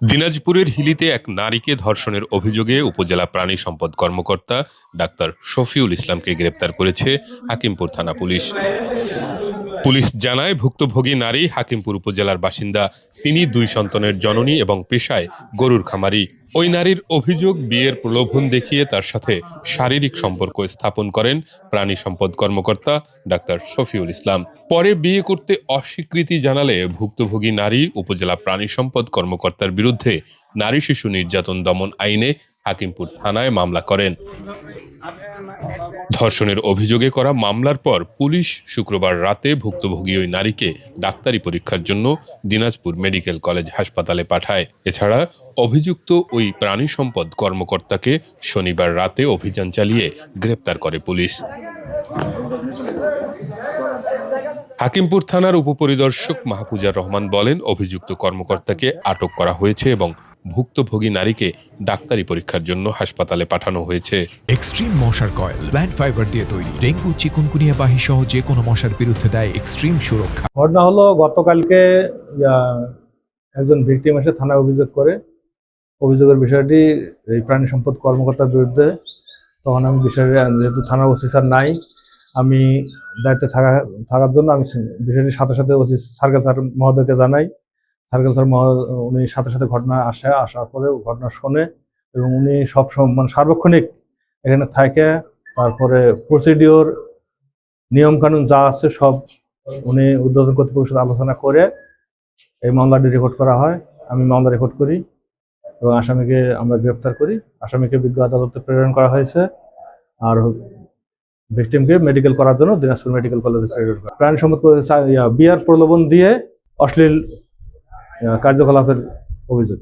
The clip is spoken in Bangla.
দিনাজপুরের হিলিতে এক নারীকে ধর্ষণের অভিযোগে উপজেলা প্রাণী সম্পদ কর্মকর্তা ডাক্তার শফিউল ইসলামকে গ্রেপ্তার করেছে হাকিমপুর থানা পুলিশ। পুলিশ জানায়, ভুক্তভোগী নারী হাকিমপুর উপজেলার বাসিন্দা। তিনি 2 সন্তানের জননী এবং পেশায় গরুর খামারি। ওই নারীর অভিযোগ, বিয়ের প্রলোভন দেখিয়ে তার সাথে শারীরিক সম্পর্ক স্থাপন করেন প্রাণী সম্পদ কর্মকর্তা ডাক্তার শফিউল ইসলাম। পরে বিয়ে করতে অস্বীকৃতি জানালে ভুক্তভোগী নারী উপজেলা প্রাণী সম্পদ কর্মকর্তার বিরুদ্ধে নারী শিশু নির্যাতন দমন আইনে হাকিমপুর থানায় মামলা করেন। ধর্ষণের অভিযোগে করা মামলার পর পুলিশ শুক্রবার রাতে ভুক্তভোগী ওই নারীকে ডাক্তারি পরীক্ষার জন্য দিনাজপুর মেডিকেল কলেজ হাসপাতালে পাঠায়। এছাড়া অভিযুক্ত ওই প্রাণী সম্পদ কর্মকর্তাকে শনিবার রাতে অভিযান চালিয়ে গ্রেপ্তার করে পুলিশ। হাকিমপুর থানার উপপরিদর্শক মাহফুজার রহমান বলেন, অভিযুক্ত কর্মকর্তাকে আটক করা হয়েছে এবং ভুক্তভোগী নারীকে ডাক্তারি পরীক্ষার জন্য হাসপাতালে পাঠানো হয়েছে। এক্সট্রিম মশার কয়েল প্ল্যান্ট ফাইবার দিয়ে তৈরি, ডেঙ্গু, চিকুনগুনিয়া বাহি সহ যে কোনো মশার বিরুদ্ধে দেয় এক্সট্রিম সুরক্ষা। ঘটনা হলো, গতকালকে একজন ভিকটিম এসে থানায় অভিযোগ করে। অভিযোগের বিষয়টি এই প্রাণী সম্পদ কর্মকর্তার বিরুদ্ধে। তখন আমি বিষয়টি, যেহেতু থানার ওসি স্যার নাই, আমি দায়িত্বে থাকার জন্য আমি বিষয়টি সাথে সাথে ওসি সার্কেল স্যার মহোদয়কে জানাই। সার্কেল স্যার উনি সাথে সাথে ঘটনা আসার পরে ঘটনা শোনে এবং উনি সব মানে সার্বক্ষণিক এখানে থাকে। তারপরে প্রসিডিওর নিয়মকানুন যা আছে সব উনি ঊর্ধ্বতন কর্তৃপক্ষের সাথে আলোচনা করে এই মামলাটি রেকর্ড করা হয়। আমি মামলা রেকর্ড করি এবং আসামিকে আমরা গ্রেপ্তার করি। আসামিকে বিজ্ঞ আদালতে প্রেরণ করা হয়েছে আর ভিকটিমকে মেডিকেল করার জন্য দিনাজপুর মেডিকেল কলেজে প্রেরণ করা। প্রাণী সম্পদ বিয়ার প্রলোভন দিয়ে অশ্লীল কার্যকলাপের অভিযোগ।